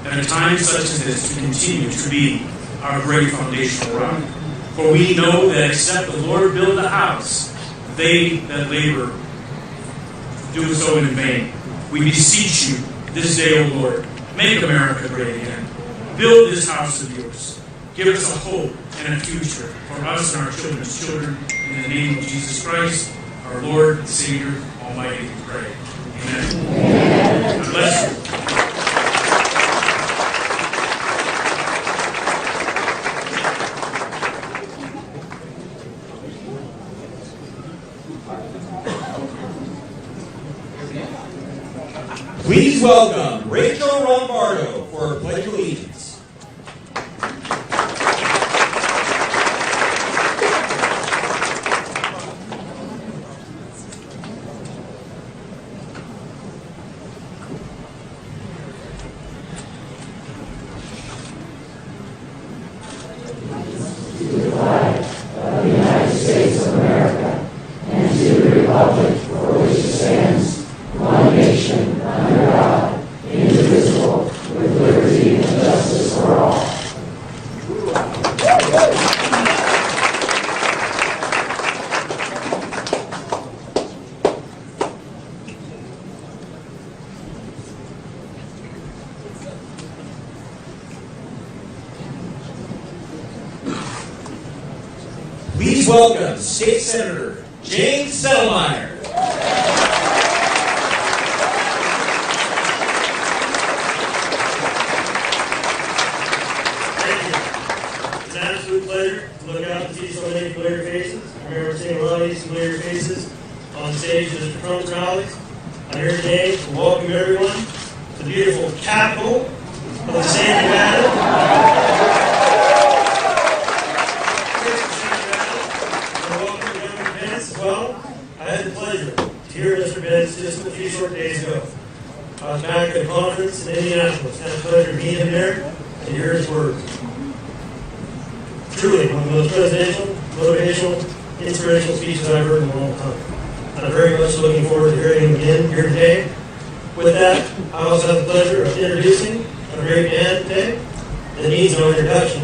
at a time such as this to continue to be our great foundational rock. For we know that except the Lord build the house, they that labor do so in vain. We beseech you this day, O Lord, make America great again. Build this house of yours. Give us a hope and a future for us and our children's children. In the name of Jesus Christ, our Lord and Savior Almighty, we pray. Amen. God bless you. Please welcome Rachel Rombardo for Pledge of Allegiance. Please welcome State Senator James Settlemeyer. Thank you. It's an absolute pleasure to look out and see so many familiar faces. I remember seeing a lot of these familiar faces on stage at Mr. Trump's rallies. I'm here today to welcome everyone to the beautiful capital of the state of Nevada. I had the pleasure to hear Mr. Pence just a few short days ago. I was back at a conference in Indianapolis, and I had the pleasure to meet him there and hear his words. Truly, one of the most presidential, motivational, inspirational speeches I've heard in a long time. And I'm very much looking forward to hearing him again here today. With that, I also have the pleasure of introducing a great man today that needs no introduction.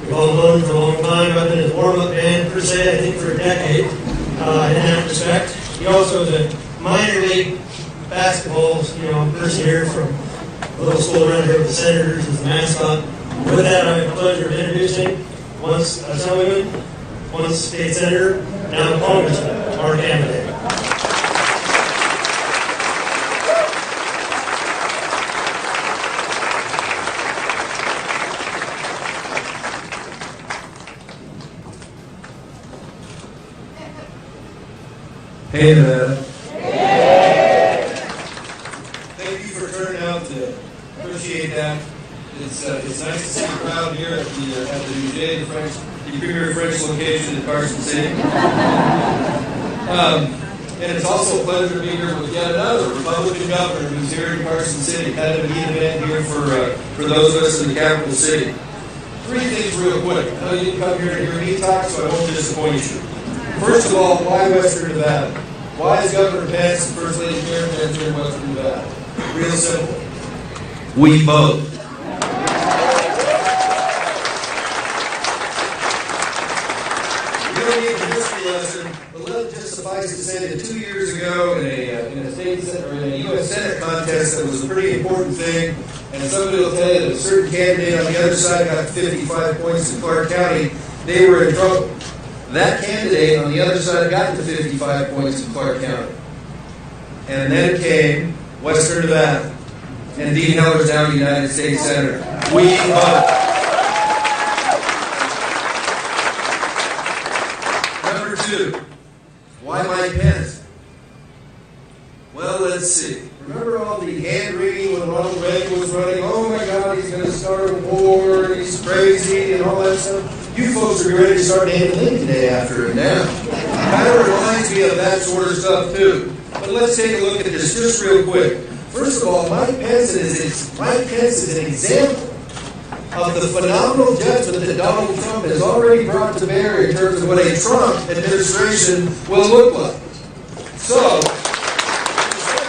We've all known him for a long time. I've been his warm-up band, per se, I think for a decade. In that respect, he also is a minor league basketball, person here from a little school around here with the Senators as the mascot. With that, I have the pleasure of introducing once Assemblyman, once State Senator, now Congressman, Mark Aming. Hey, Nevada. Thank you for turning out to appreciate that. It's nice to see the crowd here at the Musée de French, the premier French location in Carson City. And it's also a pleasure to be here with yet another Republican governor who's here in Carson City. Kind of a neat event here for those of us in the capital city. Three things real quick. I know you didn't come here to hear me talk, so I won't disappoint you. First of all, why Western Nevada? Why is Governor Pence and First Lady Karen Pence here in Western Nevada? Real simple. We vote. You don't need a history lesson, but let it just suffice to say that 2 years ago in a state or in a U.S. Senate contest that was a pretty important thing, and somebody will tell you that a certain candidate on the other side got 55 points in Clark County, they were in trouble. That candidate on the other side got to 55 points in Clark County. And then came Western Nevada. And Dean Heller's now the United States Senator. We vote. Number two, why Mike Pence? Well, let's see. Remember all the hand-wringing when Ronald Reagan was running? Oh my God, he's going to start a war, and he's crazy, and all that stuff. You folks are ready to start naming Lincoln Day after him now. Kind of reminds me of that sort of stuff too. But let's take a look at this just real quick. First of all, Mike Pence is an example of the phenomenal judgment that Donald Trump has already brought to bear in terms of what a Trump administration will look like. So, instead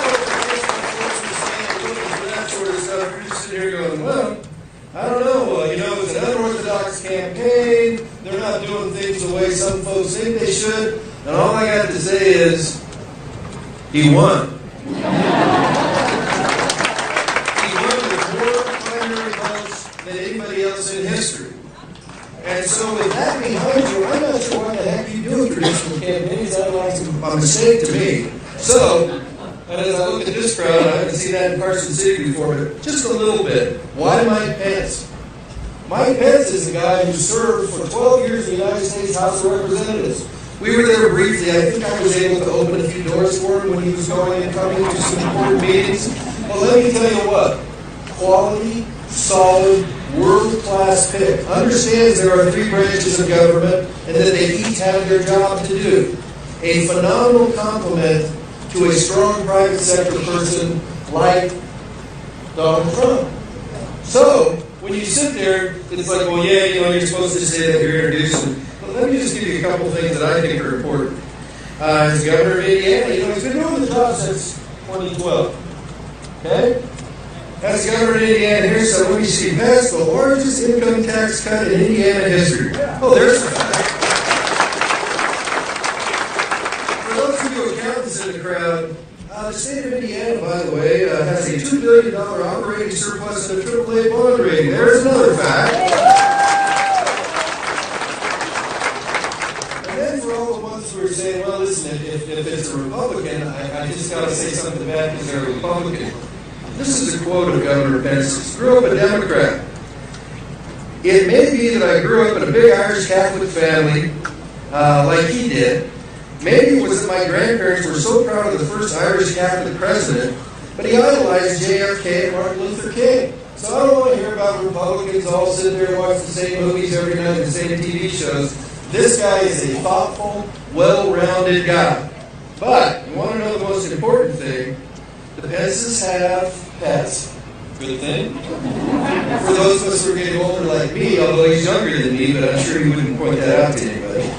of that sort of stuff, you're just sitting here you're going, well, I don't know. It's an unorthodox campaign. They're not doing things the way some folks think they should. And all I got to say is, he won. He won with more primary votes than anybody else in history. And so with that behind you, I'm not sure what the heck you do with traditional campaigns. That was a mistake to me. So, and as I look at this crowd, I haven't seen that in Carson City before, but just a little bit. Why Mike Pence? Mike Pence is a guy who served for 12 years in the United States House of Representatives. We were there briefly. I think I was able to open a few doors for him when he was going and coming to some important meetings. Well, let me tell you what. Quality, solid, world-class pick. Understands there are 3 branches of government and that they each have their job to do. A phenomenal complement to a strong private sector person like Donald Trump. So, when you sit there, it's like, well, yeah, you're supposed to say that you're introducing. But let me just give you a couple things that I think are important. As governor of Indiana, he's been doing the job since 2012. Okay? As governor of Indiana, here's some. Let me see. Passed the largest income tax cut in Indiana history. Oh, there's the fact. For those of you accountants in the crowd, the state of Indiana, by the way, has a $2 billion operating surplus and a AAA bond rating. There's another fact. And then for all the ones who are saying, well, listen, if it's a Republican, I just got to say something bad because they're a Republican. This is a quote of Governor Pence. Grew up a Democrat. It may be that I grew up in a big Irish Catholic family, like he did. Maybe it was that my grandparents were so proud of the first Irish Catholic president, but he idolized JFK and Martin Luther King. So I don't want to hear about Republicans all sitting there and watch the same movies every night, the same TV shows. This guy is a thoughtful, well-rounded guy. But you want to know the most important thing? The Pences have pets. Good thing. For those of us who are getting older like me, although he's younger than me, but I'm sure he wouldn't point that out to anybody.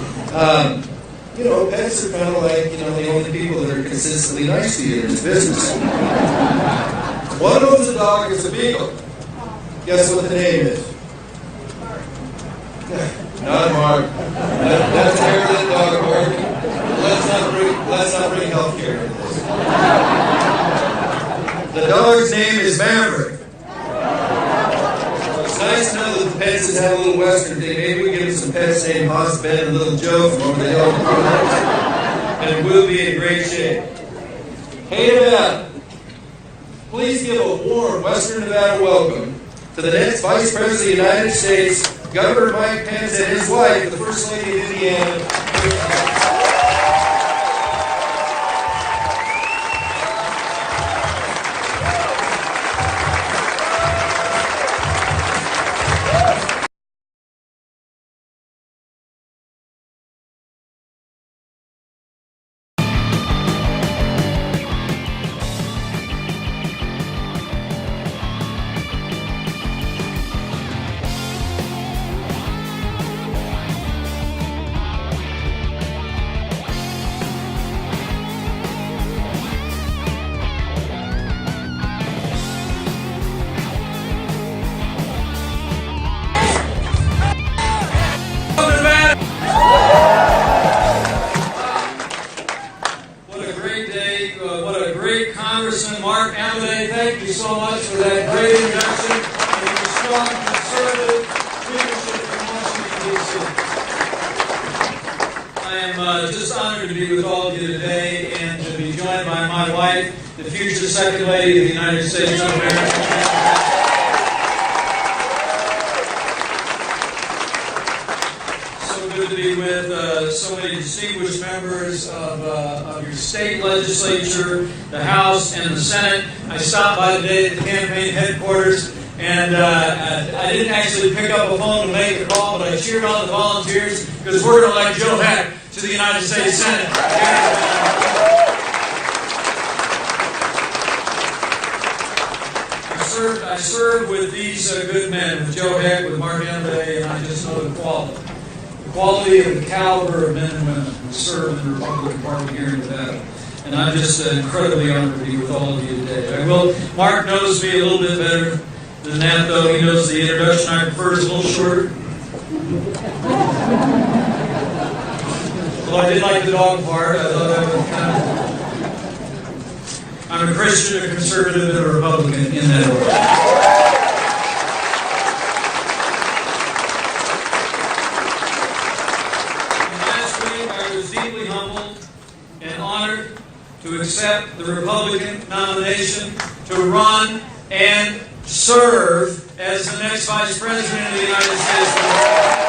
Pets are kind of like, the only people that are consistently nice to you in this business. One of the dog is a beagle. Guess what the name is? Not Mark. That's an arrogant dog, Mark. Let's not bring healthcare into this. The dog's name is Maverick. It's nice to know that the Pences have a little Western thing. Maybe we give them some pets named Hoss, Ben, and Little Joe from over the hill. And we'll be in great shape. Hey, Nevada, please give a warm Western Nevada welcome to the next Vice President of the United States, Governor Mike Pence, and his wife, the First Lady of Indiana. Congressman Mark Aming, thank you so much for that great introduction and your strong conservative leadership in Washington, D.C. I am just honored to be with all of you today and to be joined by my wife, the future Second Lady of the United States of America. To be with so many distinguished members of your state legislature, the House, and the Senate. I stopped by today at the campaign headquarters, and I didn't actually pick up a phone to make the call, but I cheered on the volunteers because we're going to elect Joe Heck to the United States Senate. I served with these good men, with Joe Heck, with Mark Aming, and I just know the quality of the caliber of men and women who serve in the Republican Party here in Nevada. And I'm just incredibly honored to be with all of you today. Mark knows me a little bit better than that, though. He knows the introduction I prefer is a little shorter. Well, I did like the dog part. I thought that was kind of... I'm a Christian, a conservative, and a Republican in that order. And last week, I was deeply humbled and honored to accept the Republican nomination to run and serve as the next Vice President of the United States of America.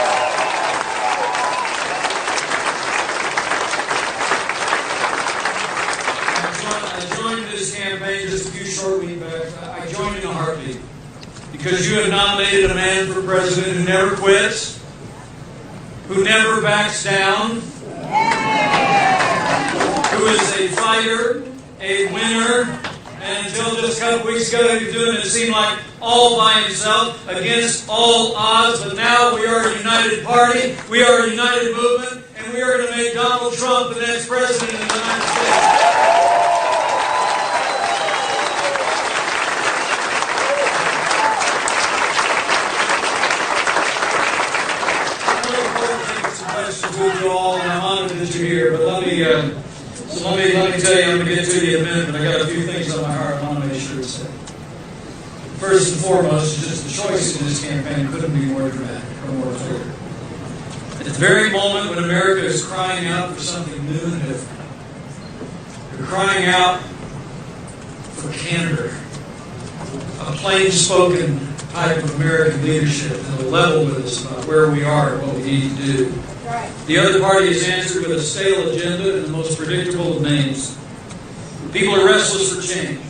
I joined this campaign just a few short weeks back. I joined in a heartbeat because you have nominated a man for president who never quits, who never backs down, who is a fighter, a winner, and until just a couple weeks ago he was doing it seemed like all by himself, against all odds, but now we are a united party, we are a united movement, and we are going to make Donald Trump the next president of the United States. With you all, and I'm honored that you're here. But let me tell you, I'm going to get to you in a minute, but I got a few things on my heart I want to make sure to say. First and foremost, just the choice in this campaign couldn't be more dramatic or more clear. At the very moment when America is crying out for something new and different, they're crying out for candor, a plain-spoken type of American leadership that will level with us about where we are and what we need to do. The other party has answered with a stale agenda and the most predictable of names. People are restless for change.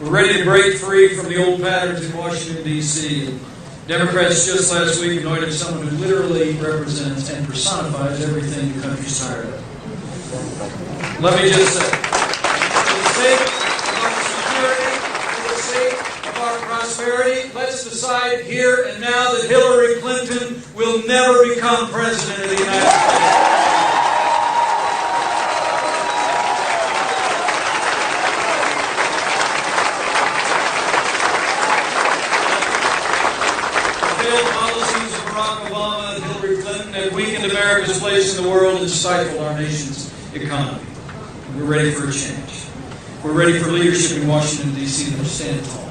We're ready to break free from the old patterns in Washington, D.C. And Democrats just last week anointed someone who literally represents and personifies everything the country's tired of. Let me just say, for the sake of our security, for the sake of our prosperity, let's decide here and now that Hillary Clinton will never become president of the United States. Weakened America's place in the world and stifled our nation's economy. We're ready for a change. We're ready for leadership in Washington, D.C. that'll stand tall,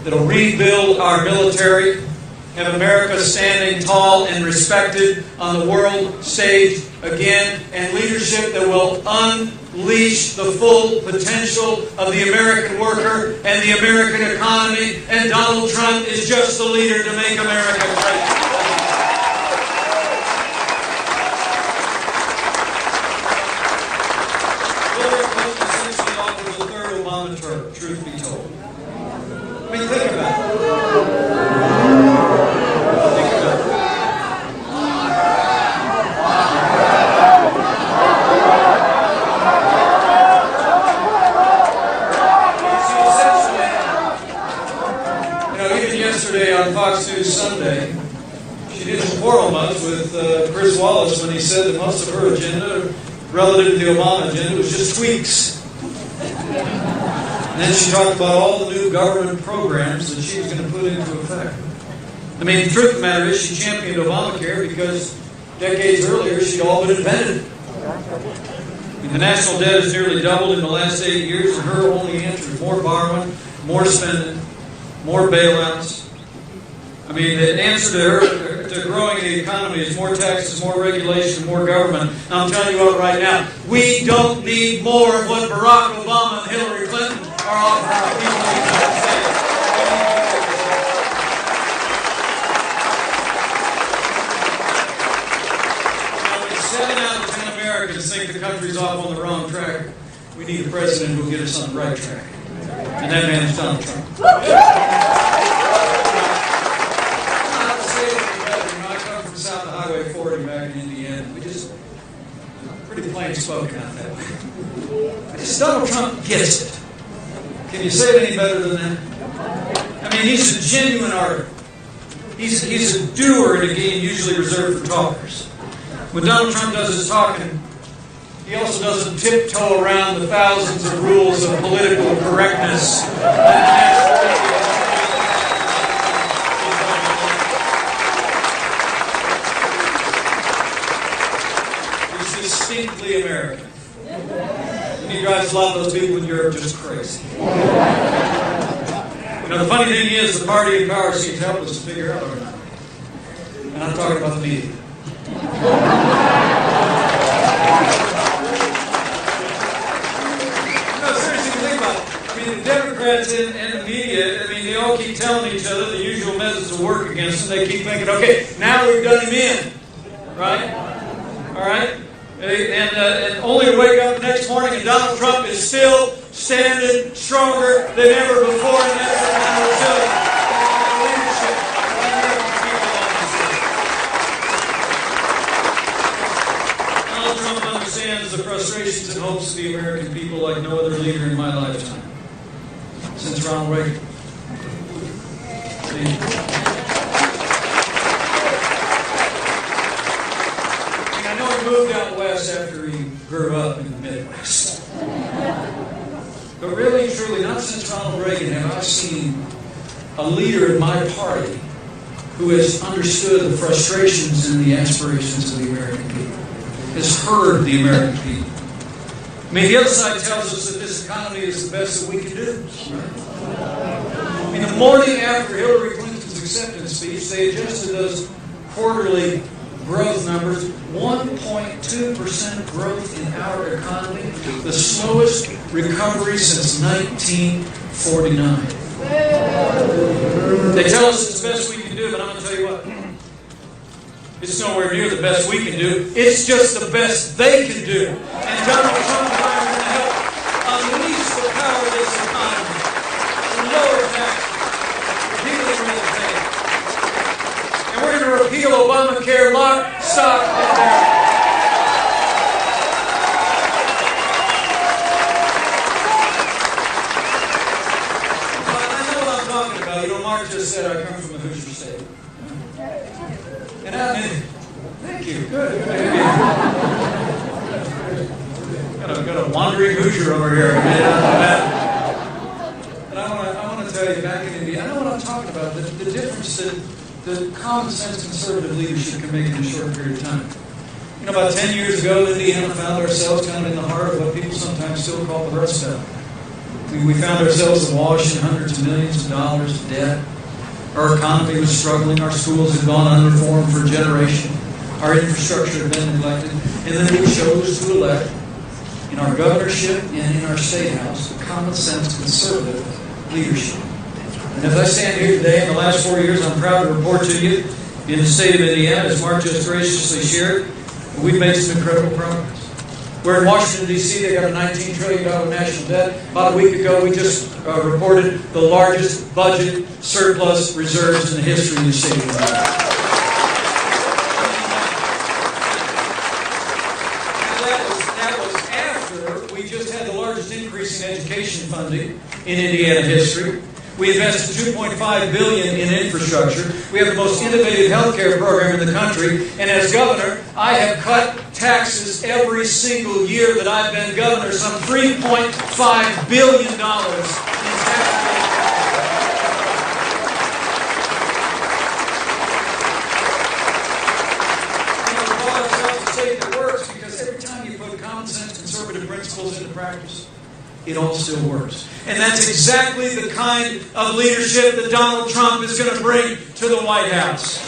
that'll rebuild our military, have America standing tall and respected on the world stage again, and leadership that will unleash the full potential of the American worker and the American economy. And Donald Trump is just the leader to make America great. Truth be told. I mean, think about it. Think about it. Even yesterday on Fox News Sunday, she didn't quarrel much with Chris Wallace when he said that most of her agenda, relative to the Obama agenda, was just tweaks. And then she talked about all the new government programs that she was going to put into effect. I mean, the truth of the matter is she championed Obamacare because decades earlier she'd all but invented it. I mean, the national debt has nearly doubled in the last 8 years, and her only answer is more borrowing, more spending, more bailouts. I mean, the answer to growing the economy is more taxes, more regulation, more government. And I'm telling you what right now, we don't need more of what Barack Obama and Hillary Clinton are offering the people of the United States. Now, when 7 out of 10 Americans think the country's off on the wrong track, we need a president who will get us on the right track. And that man is Donald Trump. South of Highway 40 back in Indiana. We just pretty plain spoken out that way. Donald Trump gets it. Can you say it any better than that? I mean, he's a genuine artist. He's a doer in a game usually reserved for talkers. When Donald Trump does his talking, he also doesn't tiptoe around the thousands of rules of political correctness and national media. basically American. And he drives a lot of those people in Europe just crazy. You know, the funny thing is, the party in power seems helpless to figure out or not. And I'm talking about the media. No, seriously, think about it. I mean, the Democrats and the media, I mean, they all keep telling each other the usual methods will work against them. They keep thinking, okay, now we've done him in. Right? All right? And only to wake up the next morning and Donald Trump is still standing stronger than ever before, and that's the kind of resilience and leadership of the American people on this day. Donald Trump understands the frustrations and hopes of the American people like no other leader in my lifetime. Since Ronald Reagan. I know he moved out west after he grew up in the Midwest. But really, truly, not since Ronald Reagan have I seen a leader in my party who has understood the frustrations and the aspirations of the American people, has heard the American people. I mean, the other side tells us that this economy is the best that we can do. Right? I mean, the morning after Hillary Clinton's acceptance speech, they adjusted those quarterly growth numbers, 1.2% growth in our economy, the slowest recovery since 1949. They tell us it's the best we can do, but I'm going to tell you what. It's nowhere near the best we can do. It's just the best they can do. And Donald Trump and I are going to help unleash the power of this economy and lower taxes, repeal the red tape. And we're going to repeal Obamacare, lock, stock, and barrel. But I know what I'm talking about. You know, Mark just said I come from a Hoosier state. And I mean, thank you. Good. Got a wandering Hoosier over here. And I want to tell you, back in India, I know what I'm talking about. The difference that common sense conservative leadership can make in a short period of time. You know, about 10 years ago, Indiana found ourselves kind of in the heart of what people sometimes still call the Rust Belt. We found ourselves awash in hundreds of millions of dollars of debt. Our economy was struggling. Our schools had gone unreformed for a generation. Our infrastructure had been neglected. And then we chose to elect, in our governorship and in our state house, the common sense conservative leadership. And as I stand here today, in the last 4 years, I'm proud to report to you, in the state of Indiana, as Mark just graciously shared, we've made some incredible progress. We're in Washington, D.C. They got a $19 trillion national debt. About a week ago, we just reported the largest budget surplus reserves in the history of the state of Indiana. That was after we just had the largest increase in education funding in Indiana history. We invested $2.5 billion in infrastructure. We have the most innovative health care program in the country. And as governor, I have cut taxes every single year that I've been governor, some $3.5 billion in tax rate. We call ourselves a state that works because every time you put common sense conservative principles into practice, it all still works. And that's exactly the kind of leadership that Donald Trump is going to bring to the White House.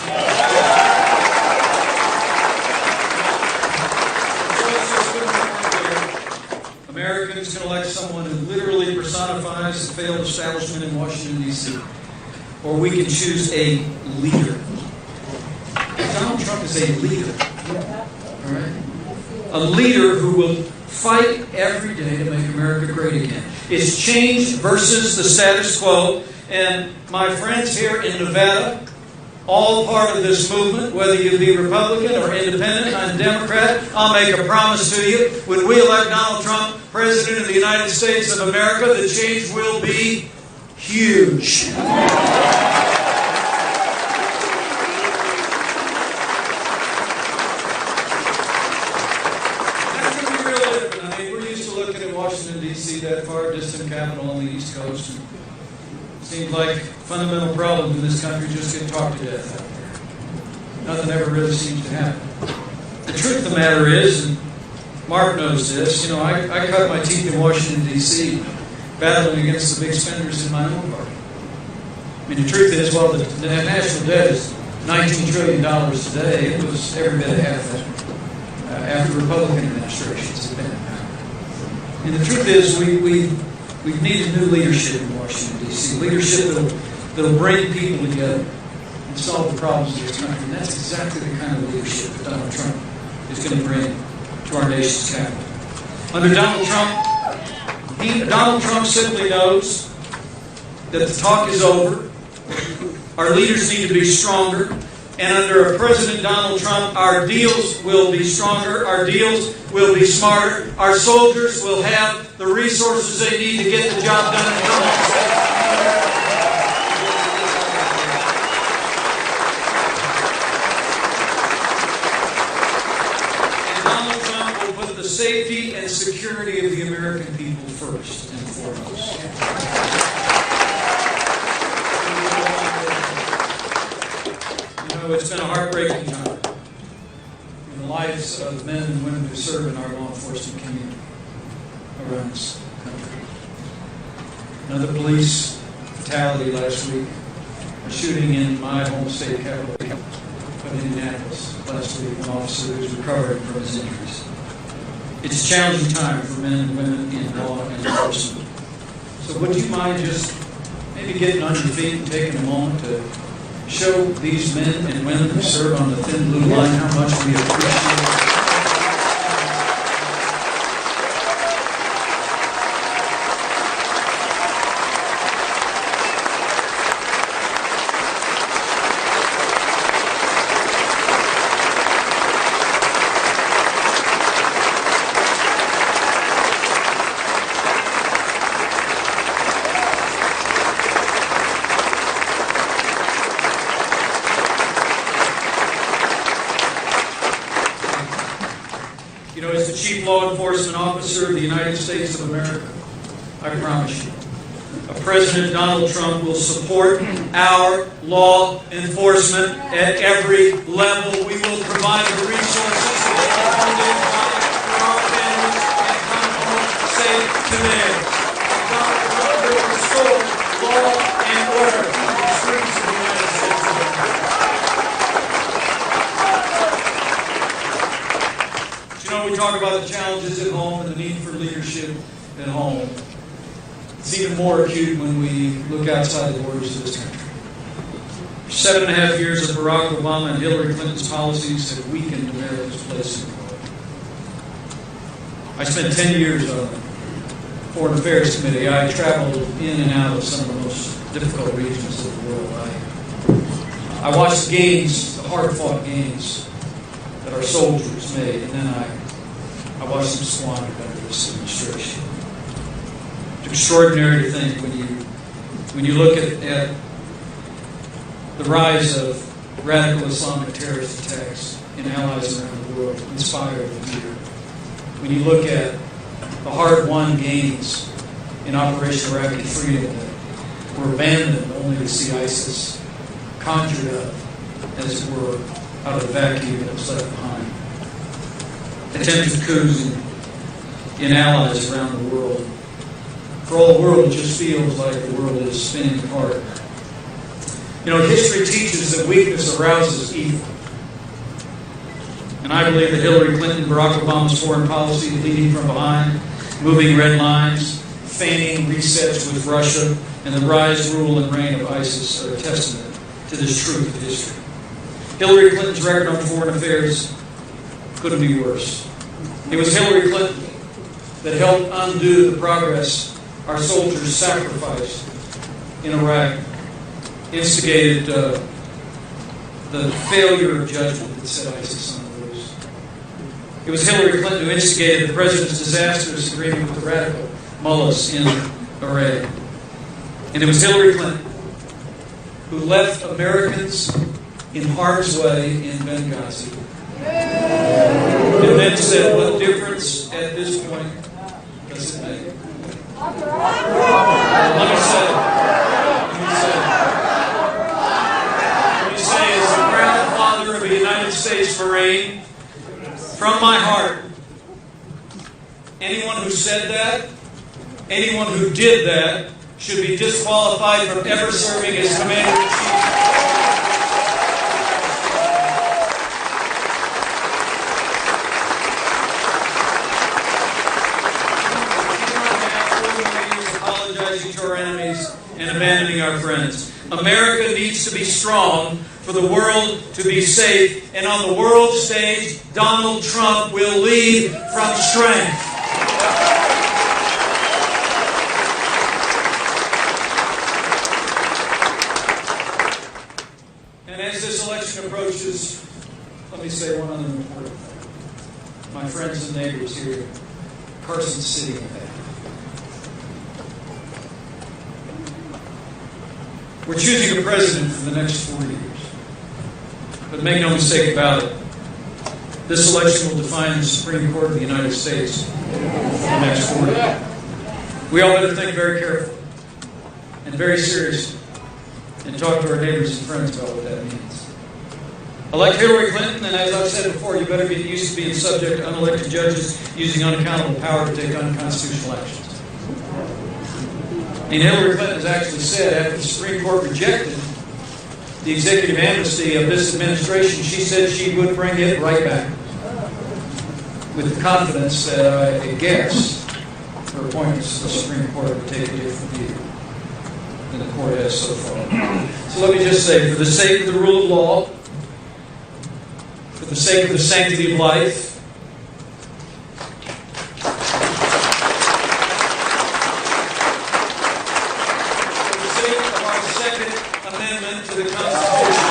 Americans can elect someone who literally personifies the failed establishment in Washington, D.C. Or we can choose a leader. Donald Trump is a leader. All right? A leader who will fight every day to make America great again. It's change versus the status quo. And my friends here in Nevada, all part of this movement, whether you be Republican or Independent, I'm Democrat, I'll make a promise to you. When we elect Donald Trump President of the United States of America, the change will be huge. Washington, D.C., that far distant capital on the East Coast. And it seems like fundamental problems in this country just get talked to death out there. Nothing ever really seems to happen. The truth of the matter is, and Mark knows this. I cut my teeth in Washington, D.C., battling against the big spenders in my own party. I mean, the truth is, while the national debt is $19 trillion today, it was every bit of half that after Republican administrations have been in power. And the truth is, we needed new leadership in Washington, D.C., leadership that'll bring people together and solve the problems of this country. And that's exactly the kind of leadership that Donald Trump is going to bring to our nation's capital. Under Donald Trump simply knows that the talk is over. Our leaders need to be stronger. And under President Donald Trump, our deals will be stronger. Our deals will be smarter. Our soldiers will have the resources they need to get the job done and come home safe. The safety and security of the American people first and foremost. It's been a heartbreaking time in the lives of men and women who serve in our law enforcement community around this country. Another police fatality last week, a shooting in my home state capital of Indianapolis last week, an officer who was recovering from his injuries. It's a challenging time for men and women in law enforcement. So would you mind just maybe getting on your feet and taking a moment to show these men and women who serve on the thin blue line how much we appreciate it? As the Chief Law Enforcement Officer of the United States of America, I promise you, President Donald Trump will support our law enforcement at every level. We will provide the resources that they need for our families and come home safe to them. Donald Trump will restore law and order in the streets of the United States of America. We talk about the challenges at home and the need for leadership at home. It's even more acute when we look outside the borders of this country. For 7.5 years of Barack Obama and Hillary Clinton's policies have weakened America's place in the world. I spent 10 years on the Foreign Affairs Committee. I traveled in and out of some of the most difficult regions of the world. I watched the gains, the hard-fought gains that our soldiers made, and then I watched them squandered under this administration. It's extraordinary to think when you look at the rise of radical Islamic terrorist attacks in allies around the world, inspired and fear. When you look at the hard-won gains in Operation Iraqi Freedom that were abandoned only to see ISIS conjured up, as it were, out of the vacuum that was left behind. Attempted coups in allies around the world. For all the world, it just feels like the world is spinning apart. History teaches that weakness arouses evil. And I believe that Hillary Clinton and Barack Obama's foreign policy, leading from behind, moving red lines, feigning resets with Russia, and the rise, rule, and reign of ISIS are a testament to this truth of history. Hillary Clinton's record on foreign affairs couldn't be worse. It was Hillary Clinton that helped undo the progress our soldiers sacrificed in Iraq, instigated the failure of judgment that set ISIS on the loose. It was Hillary Clinton who instigated the president's disastrous agreement with the radical mullahs in Iraq. And it was Hillary Clinton who left Americans in harm's way in Benghazi. And then said, what difference at this point does it make? Let me say, as the proud father of a United States Marine, from my heart, Anyone who said that, anyone who did that, should be disqualified from ever serving as Commander-in-Chief. Apologizing to our enemies and abandoning our friends. America needs to be strong for the world to be safe. And on the world stage, Donald Trump will lead from strength. And as this election approaches, let me say one other important thing. My friends and neighbors here in Carson City, we're choosing a president for the next 4 years. But make no mistake about it, this election will define the Supreme Court of the United States for the next 4 years. We all better think very carefully and very seriously and talk to our neighbors and friends about what that means. Elect Hillary Clinton, and as I've said before, you better get used to being subject to unelected judges using unaccountable power to take unconstitutional actions. And Hillary Clinton has actually said, after the Supreme Court rejected the executive amnesty of this administration, she said she would bring it right back. With the confidence that I guess her appointments to the Supreme Court would take a different view than the court has so far. So let me just say, for the sake of the rule of law, for the sake of the sanctity of life, Amendment to the Constitution.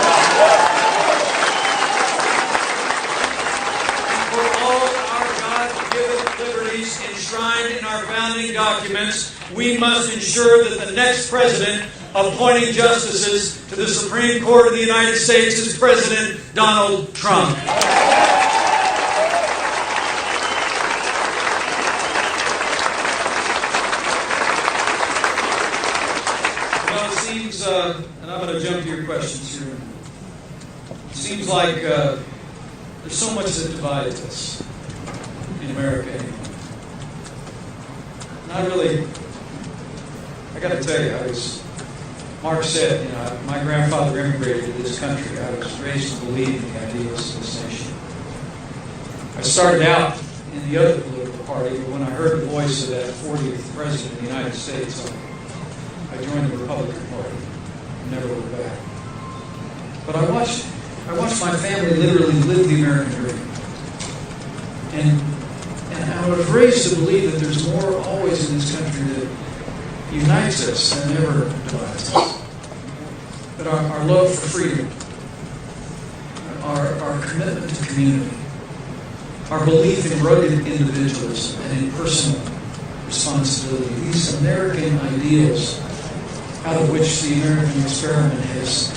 For all our God-given liberties enshrined in our founding documents, we must ensure that the next president appointing justices to the Supreme Court of the United States is President Donald Trump. And I'm going to jump to your questions here. It seems like there's so much that divides us in America anymore. And I got to tell you, Mark said, my grandfather immigrated to this country. I was raised to believe in the ideals of this nation. I started out in the other political party, but when I heard the voice of that 40th president of the United States, I joined the Republican Party. Never looked back. But I watched my family literally live the American dream. And I was raised to believe that there's more always in this country that unites us than ever divides us. But our love for freedom, our commitment to community, our belief in rugged individualism and in personal responsibility, these American ideals out of which the American experiment has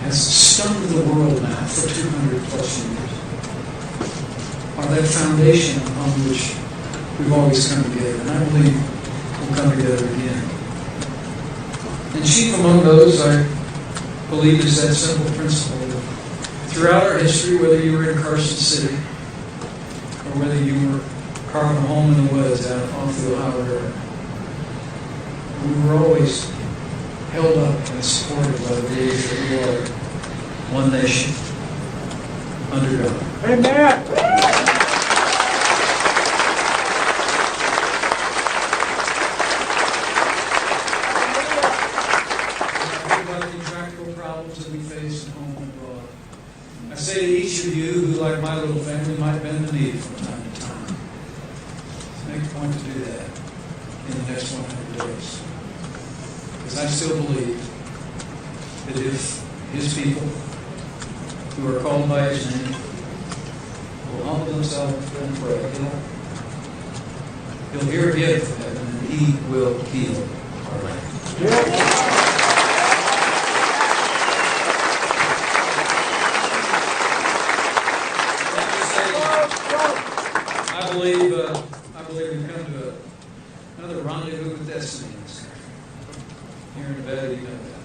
stunned the world now for 200 plus years, are that foundation upon which we've always come together, and I believe we'll come together again. And chief among those, I believe, is that simple principle that throughout our history, whether you were in Carson City or whether you were carving a home in the woods out off the Ohio River, we were always held up and supported by the belief that we are one nation under God. Amen. I think about the intractable problems that we face at home and abroad. I say to each of you who, like my little family, might bend the knee from time to time, make a point to do that in the next 100 days. Because I still believe that if His people, who are called by His name, will humble themselves and pray, He'll hear again from heaven, and He will heal our land. I believe we've come to another rendezvous with destiny in this country. Here in Nevada, you know that.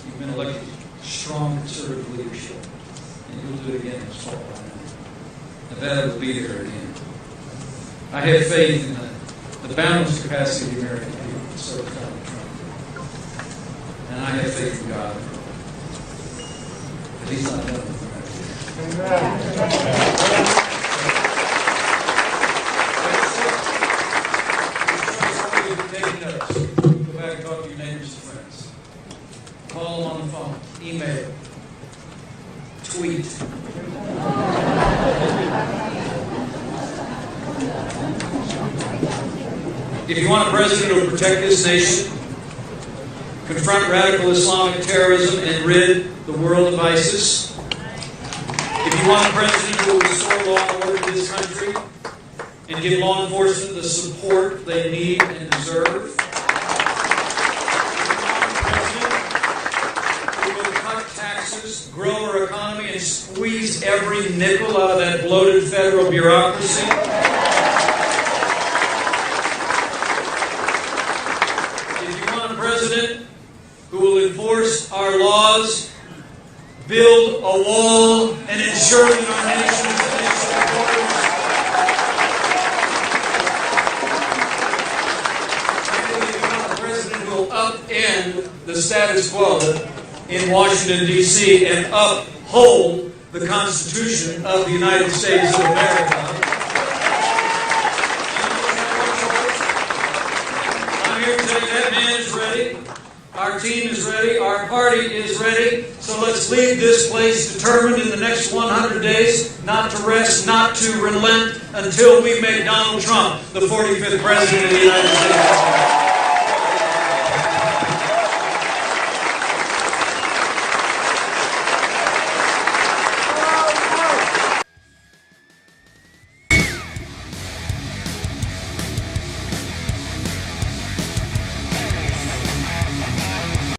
You've been elected strong conservative leadership, and you'll do it again this fall. Nevada will be there again. I have faith in the boundless capacity of the American people to serve Donald Trump. And I have faith in God. But He's not done with Take notes. Go back and talk to your neighbors and friends. Call them on the phone. Email. Tweet. If you want a president who will protect this nation, confront radical Islamic terrorism, and rid the world of ISIS, if you want a president who will restore law and order to this country and give law enforcement the support they need and deserve, if you want a president who will cut taxes, grow our economy, and squeeze every nickel out of that bloated federal bureaucracy, who will enforce our laws, build a wall, and ensure that our nation's national borders. And we want a president who will upend the status quo in Washington, D.C. and uphold the Constitution of the United States of America. I'm here to tell you that man is ready. Our team is ready. Our party is ready. So let's leave this place determined in the next 100 days not to rest, not to relent until we make Donald Trump the 45th President of the United States.